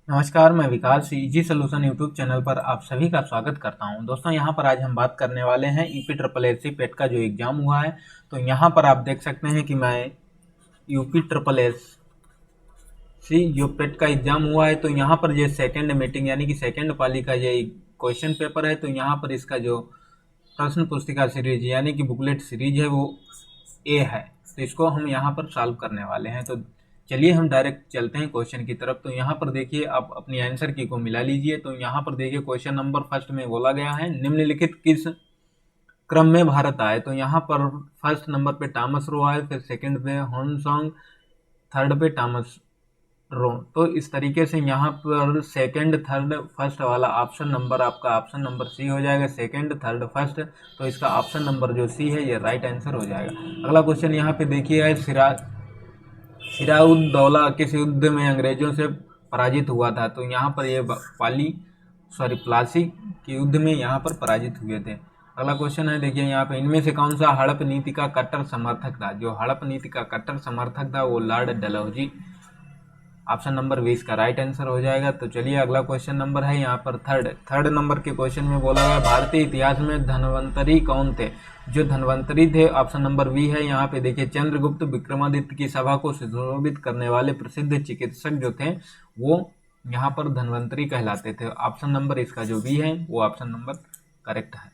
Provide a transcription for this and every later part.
नमस्कार, मैं विकास easy solution YouTube channel पर आप सभी का स्वागत करता हूं। दोस्तों, यहां पर आज हम बात करने वाले हैं यूपी ट्रिपल एस सी पेट का जो एग्ज़ाम हुआ है। तो यहां पर आप देख सकते हैं कि मैं यूपी ट्रिपल एस सी जो पेट का एग्ज़ाम हुआ है, तो यहां पर ये सेकेंड मीटिंग यानी कि सेकेंड पाली का ये क्वेश्चन पेपर है। तो यहां पर इसका जो प्रश्न पुस्तिका सीरीज यानी कि बुकलेट सीरीज है वो ए है। तो इसको हम यहाँ पर सॉल्व करने वाले हैं। तो चलिए हम डायरेक्ट चलते हैं क्वेश्चन की तरफ। तो यहाँ पर देखिए, आप अपनी आंसर की को मिला लीजिए। तो यहाँ पर देखिए क्वेश्चन नंबर फर्स्ट में बोला गया है, निम्नलिखित किस क्रम में भारत आए। तो यहाँ पर फर्स्ट नंबर पे टॉमस रो आए, फिर सेकंड पे हॉन्गसॉन्ग, थर्ड पे टॉमस रो। तो इस तरीके से यहाँ पर सेकंड थर्ड फर्स्ट वाला ऑप्शन नंबर आपका ऑप्शन नंबर सी हो जाएगा। सेकंड थर्ड फर्स्ट, तो इसका ऑप्शन नंबर जो सी है ये राइट आंसर हो जाएगा। अगला क्वेश्चन यहाँ पे देखिए है, सिराउद्दौला किस युद्ध में अंग्रेजों से पराजित हुआ था। तो यहाँ पर ये प्लासी के युद्ध में यहाँ पर पराजित हुए थे। अगला क्वेश्चन है, देखिए यहाँ पे, इनमें से कौन सा हड़प नीति का कट्टर समर्थक था। जो हड़प नीति का कट्टर समर्थक था वो लॉर्ड डलहौजी। ऑप्शन नंबर 20 का राइट आंसर हो जाएगा। तो चलिए अगला क्वेश्चन नंबर है यहाँ पर थर्ड नंबर के क्वेश्चन में बोला गया, भारतीय इतिहास में धन्वंतरी कौन थे। जो धन्वंतरी थे ऑप्शन नंबर बी है। यहाँ पे देखिए, चंद्रगुप्त विक्रमादित्य की सभा को सुशोभित करने वाले प्रसिद्ध चिकित्सक जो थे वो यहाँ पर धन्वंतरी कहलाते थे। ऑप्शन नंबर इसका जो बी है वो ऑप्शन नंबर करेक्ट है।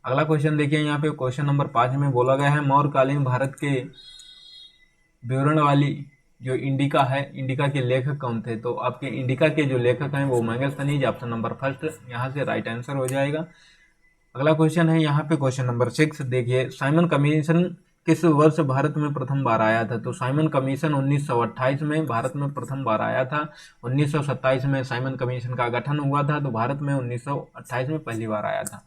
अगला क्वेश्चन देखिए, यहाँ पे क्वेश्चन नंबर 5 में बोला गया है, मौर्यकालीन भारत के विवरण वाली जो इंडिका है, इंडिका के लेखक कौन थे। तो आपके इंडिका के जो लेखक हैं वो मैगस्थनीज, ऑप्शन नंबर फर्स्ट यहाँ से राइट आंसर हो जाएगा। अगला क्वेश्चन है यहाँ पे क्वेश्चन नंबर 6, देखिए, साइमन कमीशन किस वर्ष भारत में प्रथम बार आया था। तो साइमन कमीशन 1928 में भारत में प्रथम बार आया था। 1927 में साइमन कमीशन का गठन हुआ था। तो भारत में 1928 में पहली बार आया था।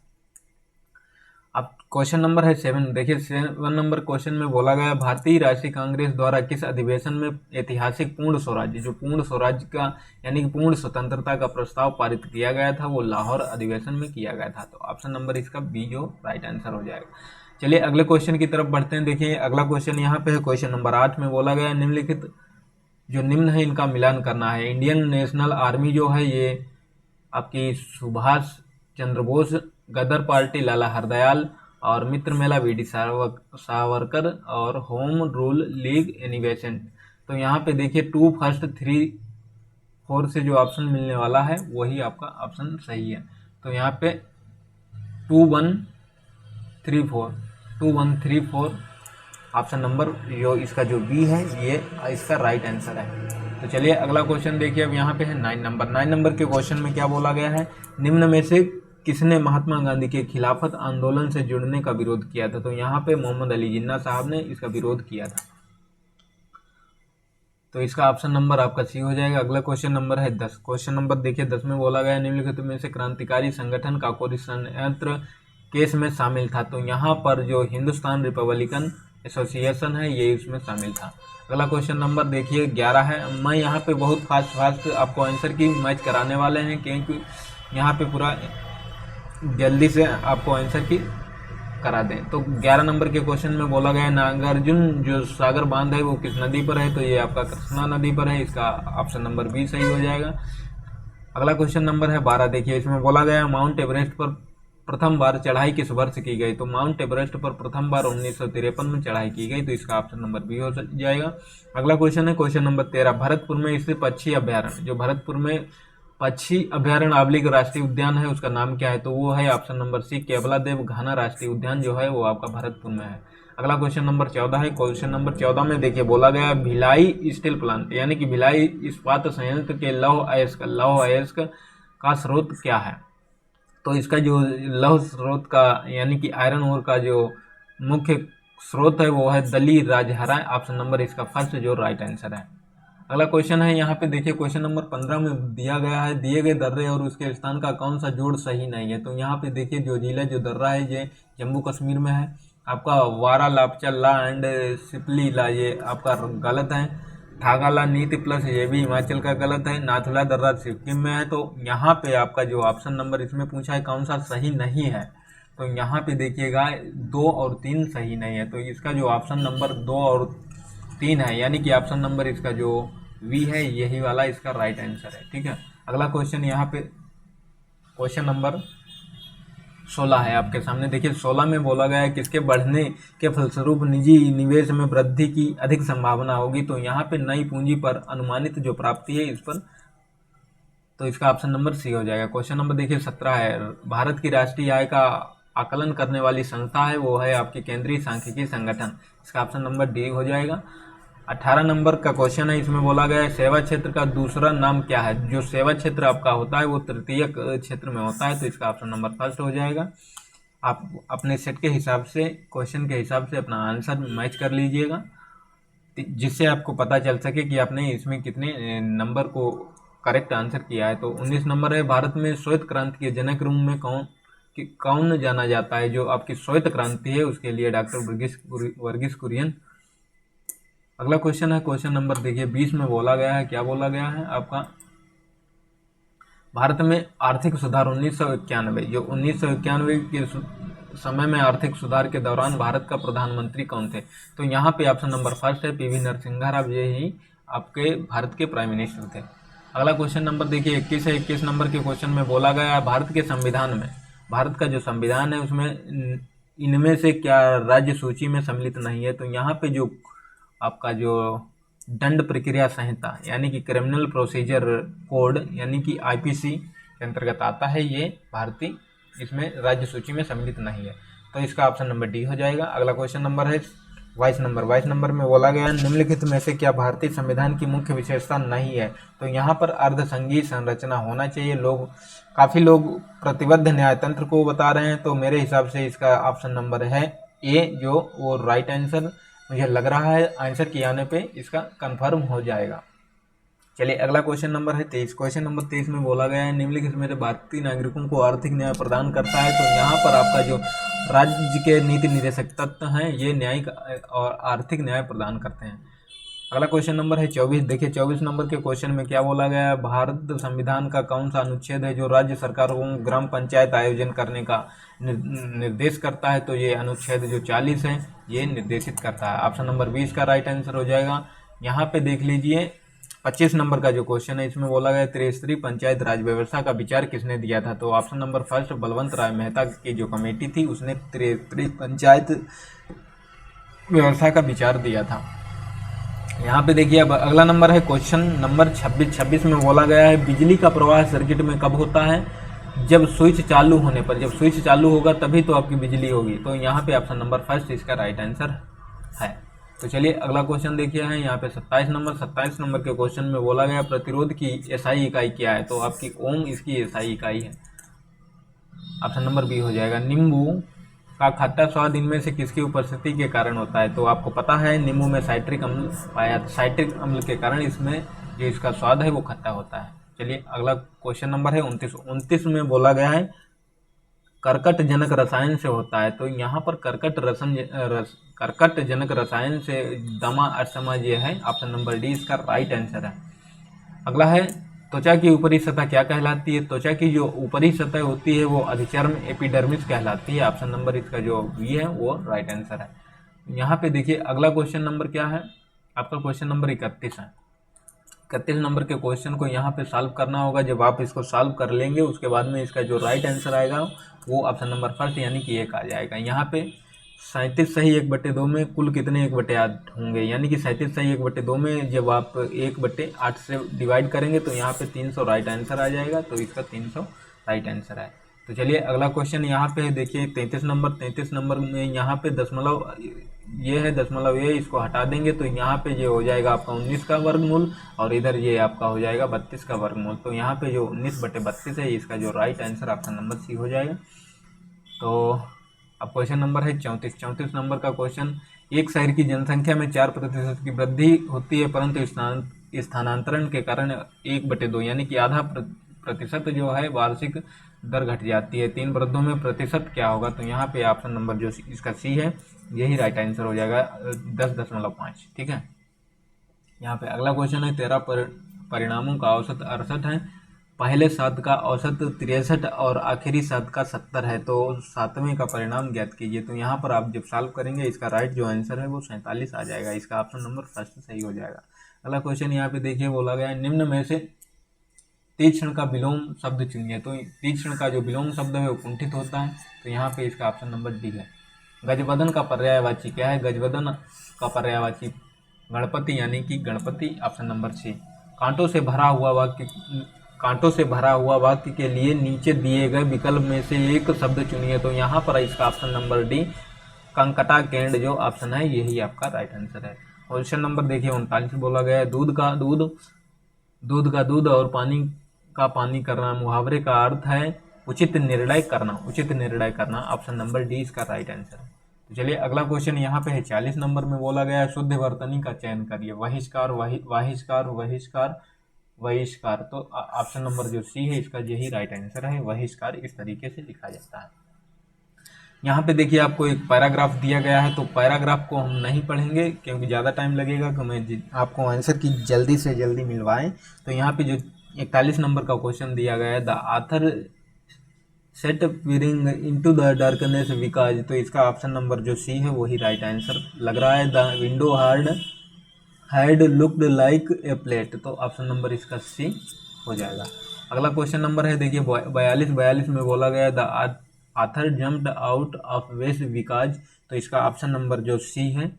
अब क्वेश्चन नंबर है 7, देखिए 7 नंबर क्वेश्चन में बोला गया, भारतीय राष्ट्रीय कांग्रेस द्वारा किस अधिवेशन में ऐतिहासिक पूर्ण स्वराज्य, जो पूर्ण स्वराज्य का यानी कि पूर्ण स्वतंत्रता का प्रस्ताव पारित किया गया था, वो लाहौर अधिवेशन में किया गया था। तो ऑप्शन नंबर इसका बी जो राइट आंसर हो जाएगा। चलिए अगले क्वेश्चन की तरफ बढ़ते हैं। देखिए अगला क्वेश्चन यहाँ पे है, क्वेश्चन नंबर 8 में बोला गया, निम्नलिखित जो निम्न है इनका मिलान करना है। इंडियन नेशनल आर्मी जो है ये आपकी सुभाष चंद्र बोस, गदर पार्टी लाला हरदयाल, और मित्र मेला वीडी सावरकर, और होम रूल लीग एनिवेशन। तो यहाँ पे देखिए 2 फर्स्ट 3 4 से जो ऑप्शन मिलने वाला है वही आपका ऑप्शन सही है। तो यहाँ पे 2 1 3 4 2 1 3 4 ऑप्शन नंबर जो इसका जो बी है ये इसका राइट आंसर है। तो चलिए अगला क्वेश्चन देखिए, अब यहाँ पे है 9 नंबर के क्वेश्चन में क्या बोला गया है, निम्न में से किसने महात्मा गांधी के खिलाफत आंदोलन से जुड़ने का विरोध किया था। तो यहाँ पे मोहम्मद अली जिन्ना साहब ने इसका विरोध किया था। तो इसका ऑप्शन नंबर आपका सी हो जाएगा। अगला क्वेश्चन नंबर है 10, क्वेश्चन नंबर देखिए 10 में बोला गया, निम्नलिखित में से क्रांतिकारी संगठन काकोरी संयंत्र केस में शामिल था। तो यहाँ पर जो हिंदुस्तान रिपब्लिकन एसोसिएशन है ये इसमें शामिल था। अगला क्वेश्चन नंबर देखिए 11 है। मैं यहाँ पे बहुत फास्ट आपको आंसर की मैच कराने वाले हैं, क्योंकि यहाँ पे पूरा जल्दी से आपको आंसर की करा दें। तो 11 नंबर के क्वेश्चन में बोला गया, नागार्जुन जो सागर बांध है वो किस नदी पर है। तो ये आपका कृष्णा नदी पर है। इसका ऑप्शन नंबर बी सही हो जाएगा। अगला क्वेश्चन नंबर है 12, देखिए इसमें बोला गया, माउंट एवरेस्ट पर प्रथम बार चढ़ाई किस वर्ष की गई। तो माउंट एवरेस्ट पर प्रथम बार 1953 में चढ़ाई की गई। तो इसका ऑप्शन नंबर बी हो जाएगा। अगला क्वेश्चन है क्वेश्चन नंबर 13, भरतपुर में स्थित पक्षी अभ्यारण्य, जो भरतपुर में पक्षी अभ्यारण्य आबलिग राष्ट्रीय उद्यान है उसका नाम क्या है। तो वो है ऑप्शन नंबर सी, केवलादेव घाना राष्ट्रीय उद्यान जो है वो आपका भरतपुर में है। अगला क्वेश्चन नंबर 14 है। क्वेश्चन नंबर 14 में देखिए बोला गया, भिलाई स्टील प्लांट यानी कि भिलाई इस्पात संयंत्र के लौह अयस्क का स्रोत क्या है। तो इसका जो लौह स्रोत का यानी कि आयरन ओर का जो मुख्य स्रोत है वो है दली राजहरा। ऑप्शन नंबर इसका फर्स्ट जो राइट आंसर है। अगला क्वेश्चन है यहाँ पे देखिए, क्वेश्चन नंबर 15 में दिया गया है, दिए गए दर्रे और उसके स्थान का कौन सा जोड़ सही नहीं है। तो यहाँ पे देखिए जो जिला जो दर्रा है ये जम्मू कश्मीर में है। आपका वारा लापचा ला एंड सिपली ला ये आपका गलत है। ठागाला नीति प्लस ये भी हिमाचल का गलत है। नाथुला दर्रा सिक्किम में है। तो यहाँ पे आपका जो ऑप्शन नंबर इसमें पूछा है कौन सा सही नहीं है। तो यहाँ पे देखिएगा 2 और 3 सही नहीं है। तो इसका जो ऑप्शन नंबर 2 और 3 है यानी कि ऑप्शन नंबर इसका जो वी है, यही वाला इसका राइट आंसर है। ठीक है, अगला क्वेश्चन यहाँ पे क्वेश्चन नंबर 16 है आपके सामने। देखिए 16 में बोला गया है किसके बढ़ने के फलस्वरूप निजी निवेश में वृद्धि की अधिक संभावना होगी। तो यहाँ पे नई पूंजी पर अनुमानित जो प्राप्ति है इस पर, तो इसका ऑप्शन नंबर सी हो जाएगा। क्वेश्चन नंबर देखिए 17 है, भारत की राष्ट्रीय आय का आकलन करने वाली संस्था है वो है आपकी केंद्रीय सांख्यिकी संगठन, इसका ऑप्शन नंबर डी हो जाएगा। 18 नंबर का क्वेश्चन है, इसमें बोला गया है सेवा क्षेत्र का दूसरा नाम क्या है। जो सेवा क्षेत्र आपका होता है वो तृतीयक क्षेत्र में होता है, तो इसका ऑप्शन नंबर फर्स्ट हो जाएगा। आप अपने सेट के हिसाब से, क्वेश्चन के हिसाब से अपना आंसर मैच कर लीजिएगा, जिससे आपको पता चल सके कि आपने इसमें कितने नंबर को करेक्ट आंसर किया है। तो 19 नंबर है, भारत में श्वेत क्रांति के जनक रूप में कौन जाना जाता है। जो आपकी श्वेत क्रांति है उसके लिए डॉक्टर वर्गीस कुरियन। अगला क्वेश्चन है क्वेश्चन नंबर देखिए 20 में बोला गया है, क्या बोला गया है आपका, भारत में आर्थिक सुधार 1991, जो 1991 के समय में आर्थिक सुधार के दौरान भारत का प्रधानमंत्री कौन थे। तो यहाँ पे ऑप्शन नंबर फर्स्ट है पीवी नरसिम्हा राव, ये ही आपके भारत के प्राइम मिनिस्टर थे। अगला क्वेश्चन नंबर देखिए 21 है। 21 नंबर के क्वेश्चन में बोला गया है भारत के संविधान में, भारत का जो संविधान है उसमें इनमें से क्या राज्य सूची में सम्मिलित नहीं है। तो यहाँ पे जो आपका जो दंड प्रक्रिया संहिता यानी कि क्रिमिनल प्रोसीजर कोड यानी कि आईपीसी के अंतर्गत आता है, ये भारतीय इसमें राज्य सूची में सम्मिलित नहीं है, तो इसका ऑप्शन नंबर डी हो जाएगा। अगला क्वेश्चन नंबर है 22 नंबर में बोला गया निम्नलिखित में से क्या भारतीय संविधान की मुख्य विशेषता नहीं है। तो यहाँ पर अर्धसंघीय संरचना होना चाहिए। काफ़ी लोग प्रतिबद्ध न्यायतंत्र को बता रहे हैं, तो मेरे हिसाब से इसका ऑप्शन नंबर है ए, जो वो राइट आंसर मुझे लग रहा है आंसर के आने पे इसका कंफर्म हो जाएगा। चलिए अगला क्वेश्चन नंबर है 23। क्वेश्चन नंबर 23 में बोला गया है निम्नलिखित में से भारतीय नागरिकों को आर्थिक न्याय प्रदान करता है। तो यहाँ पर आपका जो राज्य के नीति निर्देशक तत्व हैं ये न्यायिक और आर्थिक न्याय प्रदान करते हैं। अगला क्वेश्चन नंबर है 24। देखिए 24 नंबर के क्वेश्चन में क्या बोला गया है, भारत संविधान का कौन सा अनुच्छेद है जो राज्य सरकारों को ग्राम पंचायत आयोजन करने का निर्देश करता है। तो ये अनुच्छेद जो 40 है ये निर्देशित करता है। ऑप्शन नंबर 20 का राइट आंसर हो जाएगा। यहाँ पे देख लीजिए 25 नंबर का जो क्वेश्चन है इसमें बोला गया त्रिस्तरीय पंचायत राज व्यवस्था का विचार किसने दिया था। तो ऑप्शन नंबर फर्स्ट बलवंत राय मेहता की जो कमेटी थी उसने त्रिस्तरीय पंचायत व्यवस्था का विचार दिया था। यहाँ पे देखिए अब अगला नंबर है क्वेश्चन नंबर 26 में बोला गया है बिजली का प्रवाह सर्किट में कब होता है, जब स्विच चालू होने पर। जब स्विच चालू होगा तभी तो आपकी बिजली होगी। तो यहाँ पे ऑप्शन नंबर फर्स्ट इसका राइट आंसर है। तो चलिए अगला क्वेश्चन देखिए है यहाँ पे 27 नंबर के क्वेश्चन में बोला गया प्रतिरोध की एसआई इकाई क्या है। तो आपकी ओम इसकी एसआई इकाई है, ऑप्शन नंबर बी हो जाएगा। नींबू का खट्टा स्वाद इनमें से किसकी उपस्थिति के कारण होता है। तो आपको पता है नींबू में साइट्रिक अम्ल पाया, साइट्रिक अम्ल के कारण इसमें जो इसका स्वाद है वो खट्टा होता है। चलिए अगला क्वेश्चन नंबर है 29 में बोला गया है कर्कट जनक रसायन से होता है। तो यहाँ पर कर्कट जनक रसायन से दमा अस्थमा ये है, ऑप्शन नंबर डी इसका राइट आंसर है। अगला है त्वचा की ऊपरी सतह क्या कहलाती है। त्वचा की जो ऊपरी सतह होती है वो अधिचर्म एपिडर्मिस कहलाती है, ऑप्शन नंबर इसका जो बी है वो राइट आंसर है। यहाँ पे देखिए अगला क्वेश्चन नंबर क्या है आपका, क्वेश्चन नंबर 31 है। 31 नंबर के क्वेश्चन को यहाँ पे सॉल्व करना होगा। जब आप इसको सॉल्व कर लेंगे उसके बाद में इसका जो राइट आंसर आएगा वो ऑप्शन नंबर फर्स्ट यानी कि 1 आ जाएगा। यहाँ पे 37 सही 1/2 में कुल कितने 1/8 होंगे, यानी कि 37 सही 1/2 में जब आप 1/8 से डिवाइड करेंगे तो यहाँ पे 300 राइट आंसर आ जाएगा। तो इसका 300 राइट आंसर है। तो चलिए अगला क्वेश्चन यहाँ पे देखिए 33 नंबर में यहाँ पे दशमलव ये है, दशमलव ये इसको हटा देंगे तो यहाँ पे ये हो जाएगा आपका 19 का वर्गमूल और इधर ये आपका हो जाएगा 32 का वर्गमूल। तो यहाँ पे जो 19/32 है इसका जो right answer option number C हो जाएगा। तो अब क्वेश्चन नंबर है 34 नंबर का क्वेश्चन, एक शहर की जनसंख्या में 4% की वृद्धि होती है परंतु स्थानांतरण के कारण 1/2 यानी कि आधा प्रतिशत जो है वार्षिक दर घट जाती है। 3 वृद्धों में प्रतिशत क्या होगा। तो यहाँ पे ऑप्शन नंबर जो इसका सी है यही राइट आंसर हो जाएगा 10.5। ठीक है। यहाँ पे अगला क्वेश्चन है 13 परिणामों का औसत 68 है, पहले शब्द का औसत 63 और आखिरी शब्द का 70 है। तो 7वें का परिणाम ज्ञात कीजिए। तो यहाँ पर आप जब सॉल्व करेंगे इसका राइट जो आंसर है वो 47 आ जाएगा। इसका ऑप्शन नंबर फर्स्ट सही हो जाएगा। अगला क्वेश्चन यहाँ पे देखिए बोला गया है निम्न में से तीक्ष्ण का विलोम शब्द चुनिए। तो तीक्ष्ण का जो विलोम शब्द है वो कुंठित होता है, तो यहाँ पे इसका ऑप्शन नंबर डी है। गजबदन का पर्यायवाची क्या है? गजबदन का पर्यायवाची गणपति यानी कि गणपति, ऑप्शन नंबर सी। कांटों से भरा हुआ वाक्य, कांटों से भरा हुआ वाक्य के लिए नीचे दिए गए विकल्प में से एक शब्द चुनिए। तो यहाँ पर इसका ऑप्शन नंबर डी कंकटा केंड जो ऑप्शन है यही आपका राइट आंसर है। क्वेश्चन नंबर देखिए 39 बोला गया है दूध का दूध और पानी का पानी करना मुहावरे का अर्थ है उचित निर्णय करना, उचित निर्णय करना, ऑप्शन नंबर डी इसका राइट आंसर है। तो चलिए अगला क्वेश्चन यहाँ पे है 40 नंबर में बोला गया है शुद्ध वर्तनी का चयन करिए। बहिष्कार, बहिष्कार, बहिष्कार, बहिष्कार। तो ऑप्शन नंबर जो सी है इसका यही राइट आंसर है। बहिष्कार इस तरीके से लिखा जाता है। यहाँ पे देखिए आपको एक पैराग्राफ दिया गया है, तो पैराग्राफ को हम नहीं पढ़ेंगे क्योंकि ज़्यादा टाइम लगेगा कि मैं आपको आंसर की जल्दी से जल्दी मिलवाएं। तो यहाँ पे जो 41 नंबर का क्वेश्चन दिया गया है the author sat peering into the darkness because, तो इसका ऑप्शन नंबर जो सी है वही राइट आंसर लग रहा है। The window had looked like a plate, तो ऑप्शन नंबर इसका सी हो जाएगा। अगला क्वेश्चन नंबर है देखिए 42 में बोला गया the author jumped out of west because, तो इसका ऑप्शन नंबर जो सी है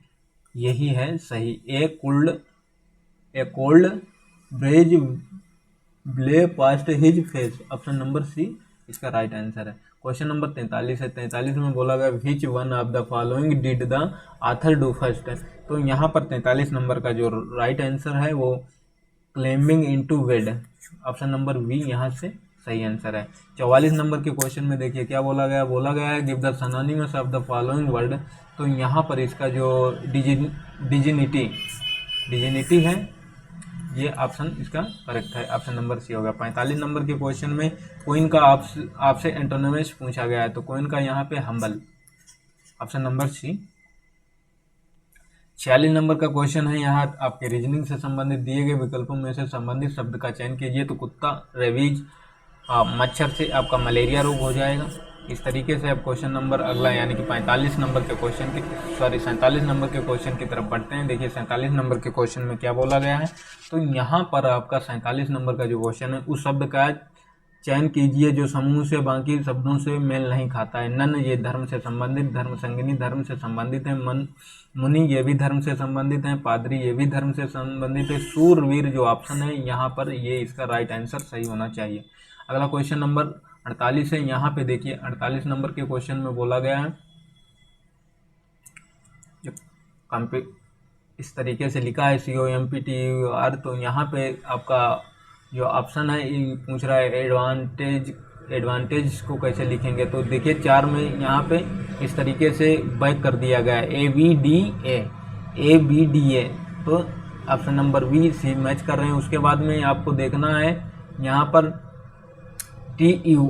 यही है सही। A cold breeze blew past his face, option number C इसका राइट आंसर है। क्वेश्चन नंबर 43 है। 43 में बोला गया which one of the following did the author do first, तो यहाँ पर 43 नंबर का जो राइट आंसर है वो क्लेम्बिंग इनटू वेड, ऑप्शन नंबर बी यहाँ से सही आंसर है। 44 नंबर के क्वेश्चन में देखिए क्या बोला गया है give the synonyms of the following word, तो यहाँ पर इसका जो डिजिनिटी है ये ऑप्शन इसका करेक्ट है, ऑप्शन नंबर सी होगा। 45 नंबर के क्वेश्चन में कोइन का आपसे एंटोनिम्स पूछा गया है, तो कोइन का यहाँ पे हम्बल, ऑप्शन नंबर सी। 46 नंबर का क्वेश्चन है, यहाँ आपके रीजनिंग से संबंधित दिए गए विकल्पों में से संबंधित शब्द का चयन कीजिए। तो कुत्ता, रेबीज, मच्छर से आपका मलेरिया रोग हो जाएगा। इस तरीके से आप क्वेश्चन नंबर अगला यानी कि 47 नंबर के क्वेश्चन की 47 नंबर के क्वेश्चन की तरफ बढ़ते हैं। देखिए 47 नंबर के क्वेश्चन में क्या बोला गया है, तो यहाँ पर आपका 47 नंबर का जो क्वेश्चन है उस शब्द का चयन कीजिए जो समूह से बाकी शब्दों से मेल नहीं खाता है। नन ये धर्म से संबंधित, धर्म संगिनी धर्म से संबंधित है, मुनि ये भी धर्म से संबंधित है, पादरी ये भी धर्म से संबंधित है, सूरवीर जो ऑप्शन है यहाँ पर ये इसका राइट आंसर सही होना चाहिए। अगला क्वेश्चन नंबर 48 है। यहाँ पे देखिए 48 नंबर के क्वेश्चन में बोला गया है जो इस तरीके से लिखा है COMPTUR, तो यहाँ पे आपका जो ऑप्शन है पूछ रहा है एडवांटेज को कैसे लिखेंगे। तो देखिए 4 में यहाँ पे इस तरीके से बैक कर दिया गया है ABDA, तो option number B C match कर रहे हैं। उसके बाद में आपको देखना है यहाँ पर TU,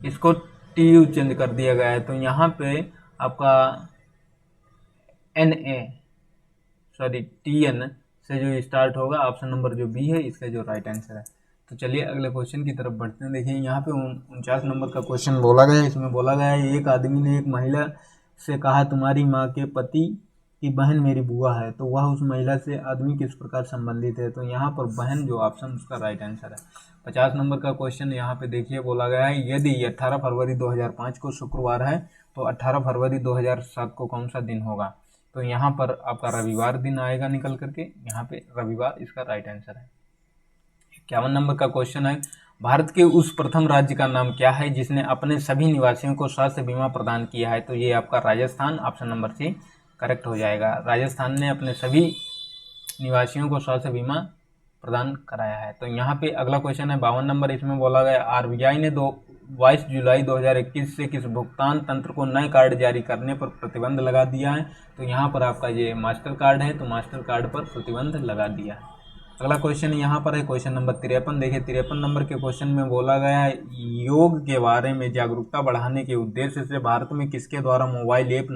इसको TU चेंज कर दिया गया है, तो यहाँ पे आपका TN से जो स्टार्ट होगा, ऑप्शन नंबर जो बी है इसका जो राइट आंसर है। तो चलिए अगले क्वेश्चन की तरफ बढ़ते हैं। देखिए यहाँ पे 49 नंबर का क्वेश्चन बोला गया है। इसमें बोला गया है एक आदमी ने एक महिला से कहा तुम्हारी माँ के पति की बहन मेरी बुआ है, तो वह उस महिला से आदमी किस प्रकार संबंधित है, तो यहाँ पर बहन जो ऑप्शन उसका राइट आंसर है। 50 नंबर का क्वेश्चन यहाँ पे देखिए बोला गया है यदि 18 फरवरी 2005 को शुक्रवार है तो 18 फरवरी 2007 को कौन सा दिन होगा, तो यहाँ पर आपका रविवार दिन आएगा निकल करके, यहाँ पे रविवार इसका राइट आंसर है। 51 नंबर का क्वेश्चन है भारत के उस प्रथम राज्य का नाम क्या है जिसने अपने सभी निवासियों को स्वास्थ्य बीमा प्रदान किया है, तो ये आपका Rajasthan, option number C correct हो जाएगा। राजस्थान ने अपने सभी निवासियों को स्वास्थ्य बीमा प्रदान कराया है। तो यहाँ पे अगला क्वेश्चन है 52 नंबर। इसमें बोला गया RBI ने 22 जुलाई 2021 से किस भुगतान तंत्र को नए कार्ड जारी करने पर प्रतिबंध लगा दिया है, तो यहाँ पर आपका ये मास्टर कार्ड है, तो मास्टर कार्ड पर प्रतिबंध लगा दिया है। अगला क्वेश्चन यहाँ पर है क्वेश्चन नंबर 53। देखिए 53 नंबर के क्वेश्चन में बोला गया है योग के बारे में जागरूकता बढ़ाने के उद्देश्य से भारत में किसके द्वारा मोबाइल ऐप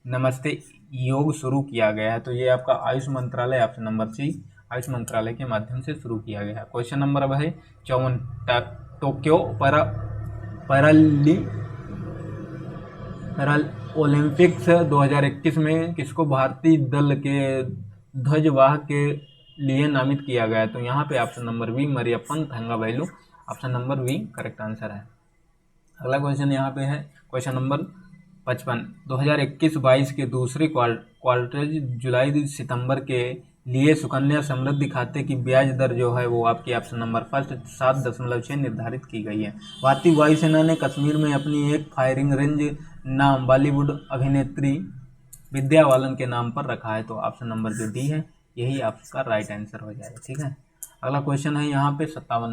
नमस्ते योग शुरू किया गया है, तो ये आपका आयुष मंत्रालय, ऑप्शन नंबर सी आयुष मंत्रालय के माध्यम से शुरू किया गया है। क्वेश्चन नंबर अब है 54 टोक्यो ओलंपिक्स 2021 में किसको भारतीय दल के ध्वजवाहक के लिए नामित किया गया है? तो यहाँ पे option number B Mariyappan Thangavelu, option number B correct answer है। अगला क्वेश्चन यहाँ पे है क्वेश्चन नंबर 55। 2021-22 के दूसरे क्वार्टर जुलाई सितंबर के लिए सुकन्या समृद्धि खाते की ब्याज दर जो है वो आपकी ऑप्शन नंबर फर्स्ट 7.6 निर्धारित की गई है। भारतीय वायुसेना ने कश्मीर में अपनी एक फायरिंग रेंज नाम बॉलीवुड अभिनेत्री विद्या बालन के नाम पर रखा है। तो ऑप्शन नंबर जो डी है यही आपका राइट आंसर हो जाएगा। ठीक है, अगला क्वेश्चन है यहाँ पे 57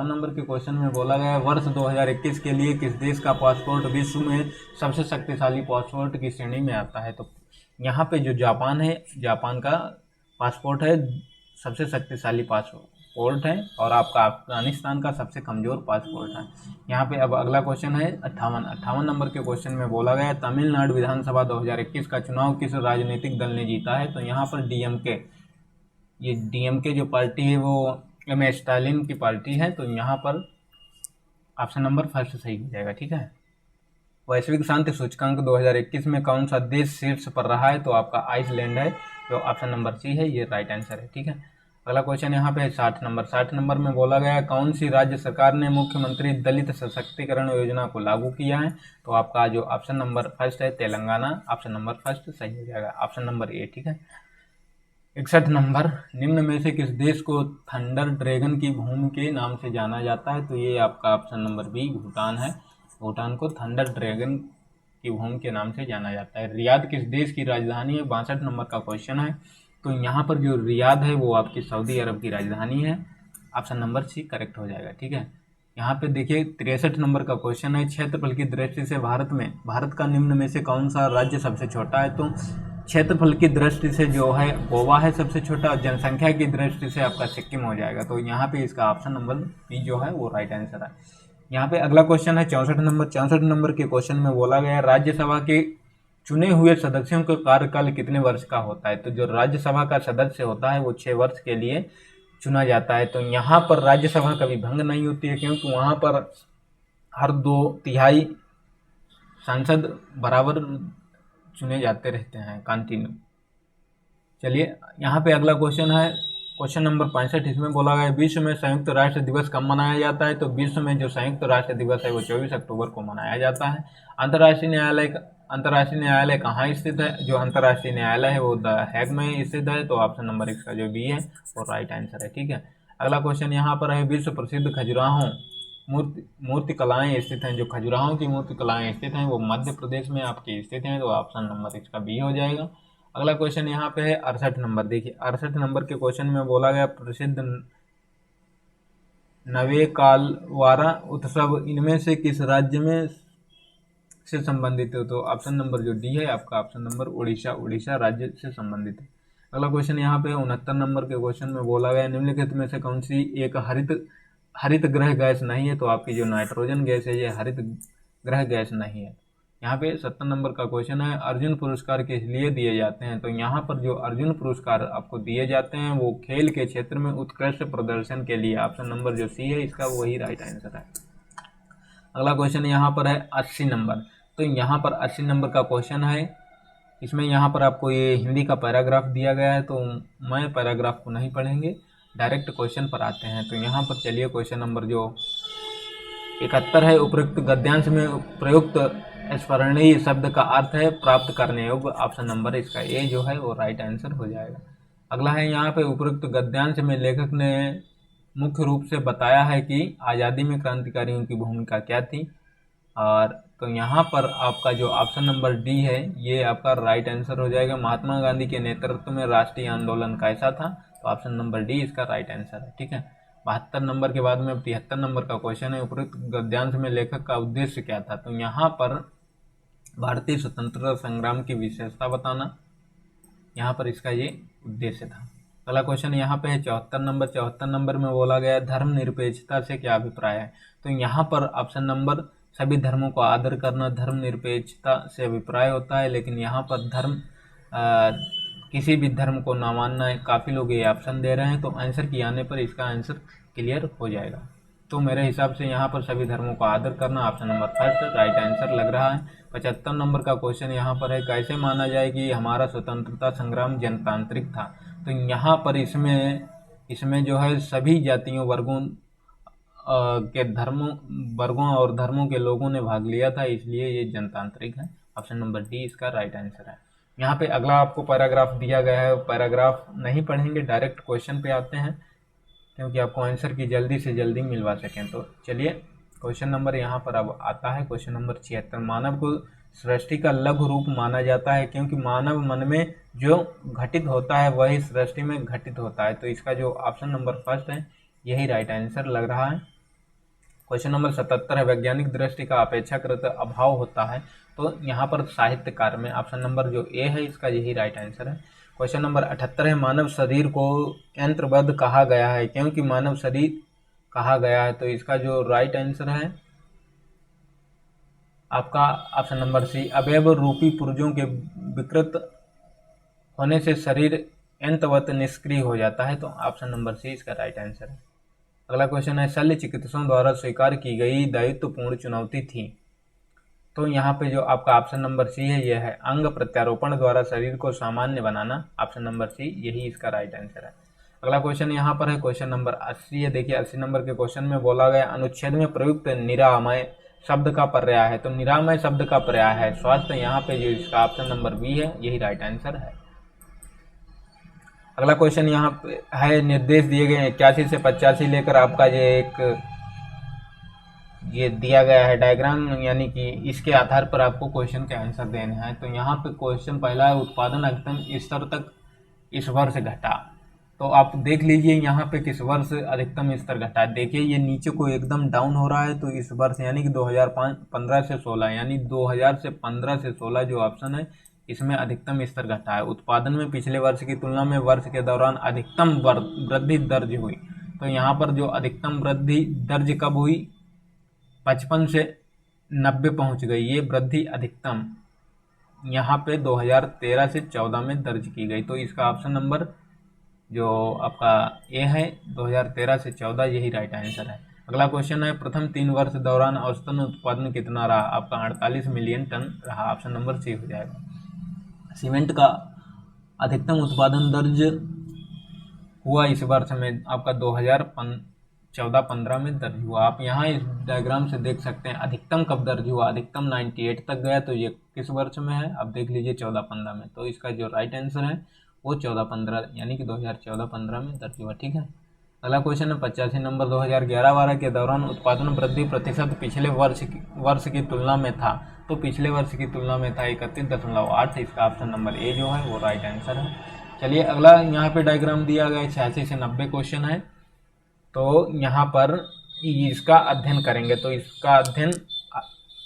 नंबर के क्वेश्चन में बोला गया है वर्ष 2021 के लिए किस देश का पासपोर्ट विश्व में सबसे शक्तिशाली पासपोर्ट की श्रेणी में आता है? तो यहाँ पे जो जापान है, जापान का पासपोर्ट है सबसे शक्तिशाली पासपोर्ट है, और आपका अफगानिस्तान का सबसे कमज़ोर पासपोर्ट है। यहाँ पे अब अगला क्वेश्चन है 58 नंबर के क्वेश्चन में बोला गया है तमिलनाडु विधानसभा 2021 का चुनाव किस राजनीतिक दल ने जीता है? तो यहाँ पर डीएमके, ये डीएमके जो पार्टी है वो एम स्टालिन की पार्टी है। तो यहाँ पर ऑप्शन नंबर फर्स्ट सही हो जाएगा। ठीक है, वैश्विक शांति सूचकांक 2021 में कौन सा देश शीर्ष पर रहा है? तो आपका आइसलैंड है, जो ऑप्शन नंबर सी है ये राइट आंसर है। ठीक है, अगला क्वेश्चन यहाँ पे है 60 नंबर में बोला गया कौन सी राज्य सरकार ने मुख्यमंत्री दलित सशक्तिकरण योजना को लागू किया है? तो आपका जो ऑप्शन नंबर फर्स्ट है तेलंगाना, ऑप्शन नंबर फर्स्ट सही हो जाएगा, ऑप्शन नंबर ए। ठीक है, 61 नंबर, निम्न में से किस देश को थंडर ड्रैगन की भूमि के नाम से जाना जाता है? तो ये आपका ऑप्शन नंबर बी भूटान है। भूटान को थंडर ड्रैगन की भूमि के नाम से जाना जाता है। रियाद किस देश की राजधानी है? 62 नंबर का क्वेश्चन है। तो यहाँ पर जो रियाद है वो आपकी सऊदी अरब की राजधानी है, ऑप्शन नंबर सी करेक्ट हो जाएगा। ठीक है, यहाँ पे देखिए 63 नंबर का क्वेश्चन है क्षेत्रफल की दृष्टि से भारत का निम्न में से कौन सा राज्य सबसे छोटा है? तो क्षेत्रफल की दृष्टि से जो है गोवा है सबसे छोटा, और जनसंख्या की दृष्टि से आपका सिक्किम हो जाएगा। तो यहाँ पे इसका ऑप्शन नंबर बी जो है वो राइट आंसर है। यहाँ पे अगला क्वेश्चन है 64 नंबर के क्वेश्चन में बोला गया राज्यसभा के चुने हुए सदस्यों का कार्यकाल कितने वर्ष का होता है? तो जो राज्यसभा का सदस्य होता है वो 6 वर्ष के लिए चुना जाता है। तो यहाँ पर राज्यसभा कभी भंग नहीं होती है, क्योंकि वहाँ पर हर 2/3 सांसद बराबर चुने जाते रहते हैं कंटिन्यू। चलिए यहाँ पे अगला क्वेश्चन है क्वेश्चन नंबर 65। इसमें बोला गया विश्व में संयुक्त राष्ट्र दिवस कब मनाया जाता है? तो विश्व में जो संयुक्त राष्ट्र दिवस है वो 24 अक्टूबर को मनाया जाता है। अंतर्राष्ट्रीय न्यायालय कहाँ स्थित है? जो अंतर्राष्ट्रीय न्यायालय है वो द हैग में स्थित है। तो ऑप्शन नंबर इसका जो बी है वो राइट आंसर है। ठीक है, अगला क्वेश्चन यहाँ पर है विश्व प्रसिद्ध खजुराहो मूर्ति कलाएँ स्थित हैं। जो खजुराहो की मूर्ति कलाएँ स्थित हैं वो मध्य प्रदेश में आपकी स्थित हैं। तो ऑप्शन नंबर इसका बी हो जाएगा। अगला क्वेश्चन यहाँ पे है 68 नंबर। देखिए 68 नंबर के क्वेश्चन में बोला गया प्रसिद्ध नवेकालवारा उत्सव इनमें से किस राज्य में से संबंधित है? तो ऑप्शन नंबर जो डी है आपका ऑप्शन नंबर उड़ीसा राज्य से संबंधित है। अगला क्वेश्चन यहाँ पे 69 नंबर के क्वेश्चन में बोला गया निम्नलिखित में से कौन सी एक हरित गृह गैस नहीं है? तो आपकी जो नाइट्रोजन गैस है ये हरित गृह गैस नहीं है। यहाँ पे 70 नंबर का क्वेश्चन है अर्जुन पुरस्कार किस लिए दिए जाते हैं? तो यहाँ पर जो अर्जुन पुरस्कार आपको दिए जाते हैं वो खेल के क्षेत्र में उत्कृष्ट प्रदर्शन के लिए, ऑप्शन नंबर जो सी है इसका वही राइट आंसर है। अगला क्वेश्चन यहाँ पर है 80 नंबर। तो यहाँ पर 80 नंबर का क्वेश्चन है, इसमें यहाँ पर आपको ये हिंदी का पैराग्राफ दिया गया है, तो मैं पैराग्राफ को नहीं पढ़ेंगे, डायरेक्ट क्वेश्चन पर आते हैं। तो यहाँ पर चलिए क्वेश्चन नंबर जो 71 है, उपरोक्त गद्यांश में प्रयुक्त स्मरणीय शब्द का अर्थ है प्राप्त करने योग्य, ऑप्शन नंबर इसका ए जो है वो राइट आंसर हो जाएगा। अगला है यहाँ पे उपरोक्त गद्यांश में लेखक ने मुख्य रूप से बताया है कि आज़ादी में क्रांतिकारियों की भूमिका क्या थी, और तो यहाँ पर आपका जो ऑप्शन नंबर डी है ये आपका राइट आंसर हो जाएगा। महात्मा गांधी के नेतृत्व में राष्ट्रीय आंदोलन कैसा था? तो ऑप्शन नंबर डी इसका राइट आंसर है। ठीक है, 72 नंबर के बाद में 73 नंबर का क्वेश्चन है उपरोक्त गद्यांश में लेखक का उद्देश्य क्या था? तो यहाँ पर भारतीय स्वतंत्रता संग्राम की विशेषता बताना, यहाँ पर इसका ये उद्देश्य था। अगला क्वेश्चन यहाँ पे है 74 नंबर में बोला गया धर्मनिरपेक्षता से क्या अभिप्राय है? तो यहाँ पर ऑप्शन नंबर सभी धर्मों को आदर करना धर्मनिरपेक्षता से अभिप्राय होता है, लेकिन यहाँ पर किसी भी धर्म को ना मानना है। काफ़ी लोग ये ऑप्शन दे रहे हैं, तो आंसर की आने पर इसका आंसर क्लियर हो जाएगा। तो मेरे हिसाब से यहाँ पर सभी धर्मों का आदर करना option number first right answer लग रहा है। 75 नंबर का क्वेश्चन यहाँ पर है, कैसे माना जाए कि हमारा स्वतंत्रता संग्राम जनतांत्रिक था। तो यहाँ पर इसमें जो है सभी जातियों वर्गों के वर्गों और धर्मों के लोगों ने भाग लिया था, इसलिए ये जनतांत्रिक है। ऑप्शन नंबर डी इसका राइट आंसर है। यहाँ पे अगला आपको पैराग्राफ दिया गया है, पैराग्राफ नहीं पढ़ेंगे, डायरेक्ट क्वेश्चन पे आते हैं क्योंकि आपको आंसर की जल्दी से जल्दी मिलवा सकें। तो चलिए क्वेश्चन नंबर यहाँ पर अब आता है, क्वेश्चन नंबर 76। मानव को सृष्टि का लघु रूप माना जाता है क्योंकि मानव मन में जो घटित होता है वही सृष्टि में घटित होता है। तो इसका जो ऑप्शन नंबर फर्स्ट है यही राइट आंसर लग रहा है। क्वेश्चन नंबर 77 है, वैज्ञानिक दृष्टि का अपेक्षाकृत अभाव होता है। तो यहाँ पर साहित्यकार में ऑप्शन नंबर जो ए है इसका यही राइट आंसर है। क्वेश्चन नंबर 78 है, मानव शरीर को यंत्रबद्ध कहा गया है क्योंकि मानव शरीर कहा गया है। तो इसका जो राइट आंसर है आपका ऑप्शन नंबर सी, अवयव रूपी पुर्जों के विकृत होने से शरीर यंत्रवत निष्क्रिय हो जाता है। तो ऑप्शन नंबर सी इसका राइट आंसर है। अगला क्वेश्चन है, शल्य चिकित्सकों द्वारा स्वीकार की गई दायित्वपूर्ण चुनौती थी। तो यहाँ पे जो आपका ऑप्शन नंबर सी है यह है अंग प्रत्यारोपण द्वारा शरीर को सामान्य बनाना। ऑप्शन नंबर सी यही इसका राइट आंसर है। अगला क्वेश्चन यहाँ पर है क्वेश्चन नंबर 80 है। देखिए 80 नंबर के क्वेश्चन में बोला गया अनुच्छेद में प्रयुक्त निरामय शब्द का पर्याय है। तो निरामय शब्द का पर्याय है स्वास्थ्य। यहाँ पे जो इसका ऑप्शन नंबर बी है यही राइट आंसर है। अगला क्वेश्चन यहाँ पे है, निर्देश दिए गए 81 से 85 लेकर आपका ये दिया गया है डायग्राम, यानी कि इसके आधार पर आपको क्वेश्चन के आंसर देने हैं। तो यहाँ पे क्वेश्चन पहला है, उत्पादन अधिकतम स्तर तक इस वर्ष घटा। तो आप देख लीजिए यहाँ पे किस वर्ष अधिकतम स्तर घटा। देखिए ये नीचे को एकदम डाउन हो रहा है, तो इस वर्ष यानी कि 2015 से 16, यानी 2000 से 15 से 16 जो ऑप्शन है इसमें अधिकतम स्तर घटा है। उत्पादन में पिछले वर्ष की तुलना में वर्ष के दौरान अधिकतम वृद्धि दर्ज हुई। तो यहाँ पर जो अधिकतम वृद्धि दर्ज कब हुई, 55 से 90 पहुँच गई। ये वृद्धि अधिकतम यहाँ पे 2013 से 14 में दर्ज की गई। तो इसका ऑप्शन नंबर जो आपका ए है 2013 से 14 यही राइट आंसर है। अगला क्वेश्चन है, प्रथम 3 वर्ष दौरान औसतन उत्पादन कितना रहा। आपका 48 मिलियन टन रहा। ऑप्शन नंबर सी हो जाएगा। सीमेंट का अधिकतम उत्पादन दर्ज हुआ इस वर्ष में आपका 2014-15 में दर्ज हुआ। आप यहाँ इस डायग्राम से देख सकते हैं अधिकतम कब दर्ज हुआ। अधिकतम 98 तक गया, तो ये किस वर्ष में है आप देख लीजिए 14-15 में। तो इसका जो राइट आंसर है वो 14-15 यानी कि 2014-15 में दर्ज हुआ। ठीक है। अगला क्वेश्चन है 85 नंबर, 2011-12 के दौरान उत्पादन वृद्धि प्रतिशत पिछले वर्ष की तुलना में था। तो पिछले वर्ष की तुलना में था 31.8। इसका ऑप्शन नंबर ए जो है वो राइट आंसर है। चलिए अगला यहाँ पे डायग्राम दिया गया है 86 से 90 क्वेश्चन है। तो यहाँ पर इसका अध्ययन करेंगे, तो इसका अध्ययन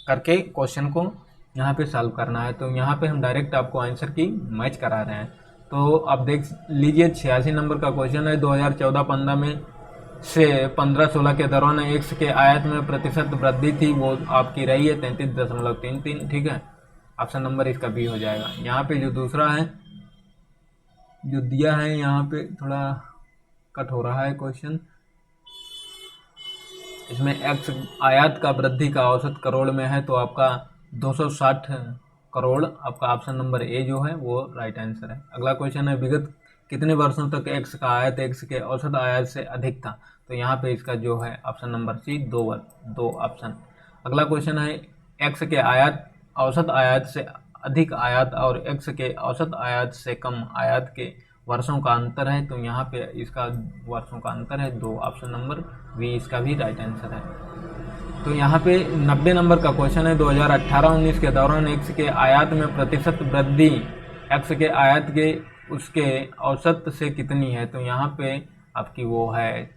करके क्वेश्चन को यहाँ पे सॉल्व करना है। तो यहाँ पे हम डायरेक्ट आपको आंसर की मैच करा रहे हैं। तो आप देख लीजिए 86 नंबर का क्वेश्चन है, 2014-15 में से 15-16 के दौरान एक्स के आयत में प्रतिशत वृद्धि थी, वो आपकी रही है 33.33। ठीक है। ऑप्शन नंबर इसका बी हो जाएगा। यहाँ पे जो दूसरा है जो दिया है, यहाँ पे थोड़ा कट हो रहा है क्वेश्चन। इसमें एक्स आयात का वृद्धि का औसत करोड़ में है, तो आपका 260 करोड़ आपका ऑप्शन नंबर ए जो है वो राइट आंसर है। अगला क्वेश्चन है, विगत कितने वर्षों तक एक्स का आयात एक्स के औसत आयात से अधिक था। तो यहाँ पे इसका जो है ऑप्शन नंबर सी 2 ऑप्शन। अगला क्वेश्चन है, एक्स के आयात औसत आयात से अधिक आयात और एक्स के औसत आयात से कम आयात के वर्षों का अंतर है। तो यहाँ पे इसका वर्षों का अंतर है 2। ऑप्शन नंबर बी इसका भी राइट आंसर है। तो यहाँ पे 90 नंबर का क्वेश्चन है, 2018-19 के दौरान एक्स के आयात में प्रतिशत वृद्धि एक्स के आयात के उसके औसत से कितनी है। तो यहाँ पे आपकी वो है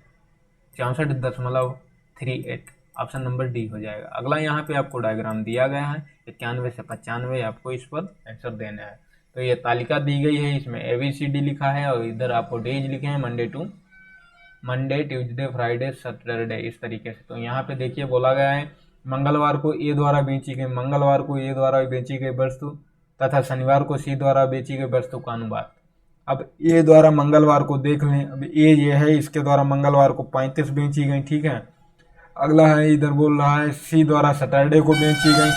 64.38। ऑप्शन नंबर डी हो जाएगा। अगला यहाँ पे आपको डायग्राम दिया गया है 91 से 95, आपको इस पर आंसर देना है। तो ये तालिका दी गई है, इसमें ABCD लिखा है और इधर आपको डेज लिखे हैं मंडे ट्यूसडे फ्राइडे सैटरडे इस तरीके से। तो यहाँ पे देखिए बोला गया है, मंगलवार को ए द्वारा बेची गई वस्तु तथा शनिवार को सी द्वारा बेची गई वस्तु का अनुपात। अब ए द्वारा मंगलवार को देख लें। अब ए ये है, इसके द्वारा मंगलवार को 35 बेची गई। ठीक है। अगला है इधर बोल रहा है सी द्वारा सैटरडे को बेची गई।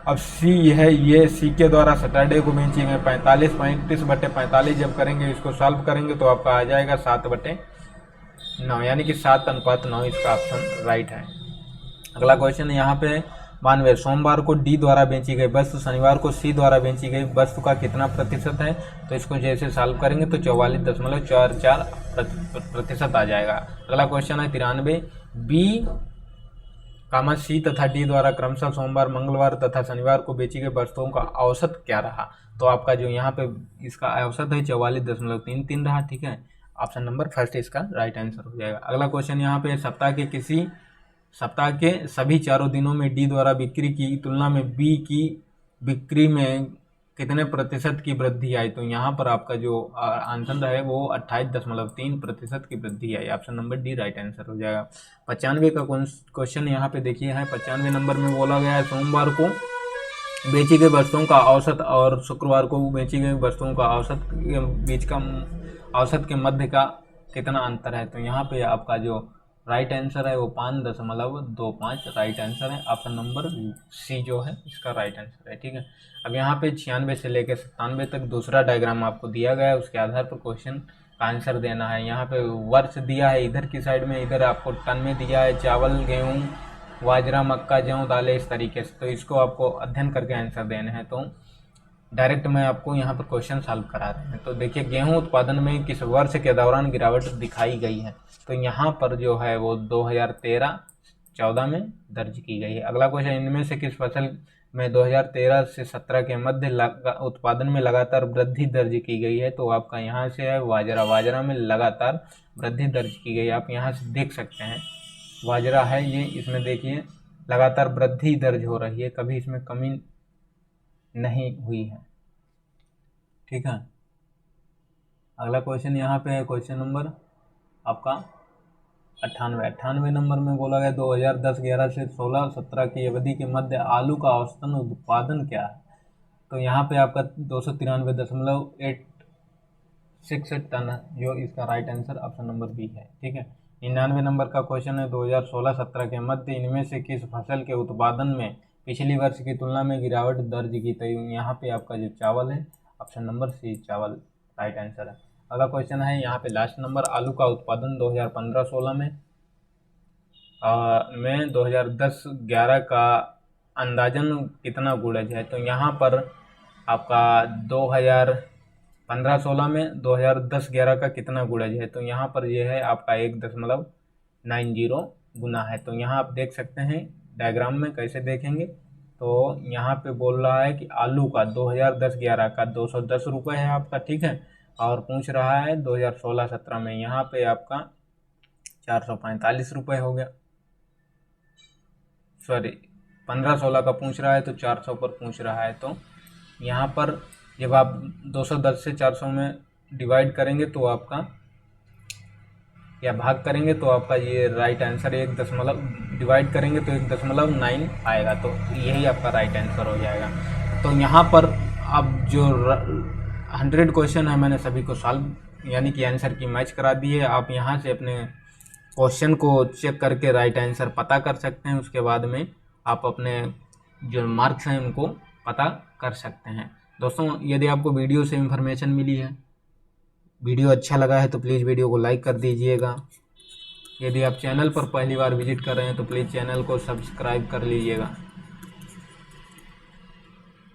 अब सी है ये सी के द्वारा सैटरडे को बेची गई 45 35/45 जब करेंगे इसको सॉल्व करेंगे तो आपका आ जाएगा 7/9 यानी कि 7:9 इसका ऑप्शन राइट है। अगला क्वेश्चन है यहाँ पे 92 सोमवार को डी द्वारा बेची गई वस्तु शनिवार को सी द्वारा बेची गई वस्तु का कितना प्रतिशत है। तो इसको जैसे सॉल्व करेंगे तो 44.44% आ जाएगा। अगला क्वेश्चन है 93 बी कामा सी तथा डी द्वारा क्रमशः सोमवार मंगलवार तथा शनिवार को बेची गई वस्तुओं का औसत क्या रहा। तो आपका जो यहाँ पे इसका औसत है 44.33 रहा। ठीक है, ऑप्शन नंबर फर्स्ट इसका राइट आंसर हो जाएगा। अगला क्वेश्चन यहाँ पे सप्ताह के सभी चारों दिनों में डी द्वारा बिक्री की तुलना में बी की बिक्री में कितने प्रतिशत की वृद्धि आई। तो यहाँ पर आपका जो आंसर है वो 28.3% की वृद्धि आई। Option number D right answer हो जाएगा। 95 का क्वेश्चन यहाँ पे देखिए है 95 नंबर में बोला गया है सोमवार को बेची गई वस्तुओं का औसत और शुक्रवार को बेची गई वस्तुओं का औसत बीच का औसत के मध्य का कितना अंतर है। तो यहाँ पे आपका जो राइट आंसर है वो 5.25 राइट आंसर है। ऑप्शन नंबर सी जो है इसका राइट आंसर है। ठीक है, अब यहाँ पे 96 से लेकर 97 तक दूसरा डायग्राम आपको दिया गया है, उसके आधार पर क्वेश्चन का आंसर देना है। यहाँ पे वर्ष दिया है इधर की साइड में, इधर आपको टन में दिया है चावल गेहूँ बाजरा मक्का जौ दालें इस तरीके से। तो इसको आपको अध्ययन करके आंसर देने हैं। तो डायरेक्ट मैं आपको यहाँ पर क्वेश्चन सॉल्व करा रहे हैं। तो देखिए गेहूं उत्पादन में किस वर्ष के दौरान गिरावट दिखाई गई है। तो यहाँ पर जो है वो 2013-14 में दर्ज की गई है। अगला क्वेश्चन इनमें से किस फसल में 2013 से 17 के मध्य उत्पादन में लगातार वृद्धि दर्ज की गई है। तो आपका यहाँ से है बाजरा में लगातार वृद्धि दर्ज की गई है। आप यहाँ से देख सकते हैं बाजरा है ये, इसमें देखिए लगातार वृद्धि दर्ज हो रही है, कभी इसमें कमी नहीं हुई है। ठीक है, अगला क्वेश्चन यहाँ पे है क्वेश्चन नंबर आपका 98 नंबर में बोला गया 2010-11 से 16-17 की अवधि के मध्य आलू का औसतन उत्पादन क्या है। तो यहाँ पे आपका 293.868 टन है, जो इसका right answer option number B है। ठीक है, 99 नंबर का क्वेश्चन है 2016-17 के मध्य इनमें से किस फसल के उत्पादन में पिछली वर्ष की तुलना में गिरावट दर्ज की। तो यहाँ पे आपका जो चावल है ऑप्शन नंबर सी चावल राइट आंसर है। अगला क्वेश्चन है यहाँ पे लास्ट नंबर आलू का उत्पादन 2015-16 में 2010-11 का अंदाजन कितना गुणज है। तो यहाँ पर आपका 2015-16 में 2010-11 का कितना गुणज है। तो यहाँ पर ये है आपका 1.90 गुना है। तो यहाँ आप देख सकते हैं डायग्राम में कैसे देखेंगे। तो यहाँ पे बोल रहा है कि आलू का 2010-11 का 210 रुपये है आपका। ठीक है, और पूछ रहा है 2016-17 में यहाँ पे आपका 445 रुपये हो गया। सॉरी 15-16 का पूछ रहा है तो 400 पर पूछ रहा है। तो यहाँ पर जब आप 210 से 400 में डिवाइड करेंगे तो आपका या भाग करेंगे तो आपका ये राइट आंसर डिवाइड करेंगे तो 1.9 आएगा। तो यही आपका राइट आंसर हो जाएगा। तो यहाँ पर अब जो 100 क्वेश्चन है मैंने सभी को सॉल्व यानी कि आंसर की मैच करा दी है। आप यहाँ से अपने क्वेश्चन को चेक करके राइट आंसर पता कर सकते हैं। उसके बाद में आप अपने जो मार्क्स हैं उनको पता कर सकते हैं। दोस्तों यदि आपको वीडियो से इन्फॉर्मेशन मिली है, वीडियो अच्छा लगा है तो प्लीज़ वीडियो को लाइक कर दीजिएगा। यदि आप चैनल पर पहली बार विजिट कर रहे हैं तो प्लीज़ चैनल को सब्सक्राइब कर लीजिएगा।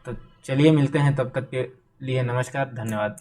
तो चलिए मिलते हैं, तब तक के लिए नमस्कार, धन्यवाद।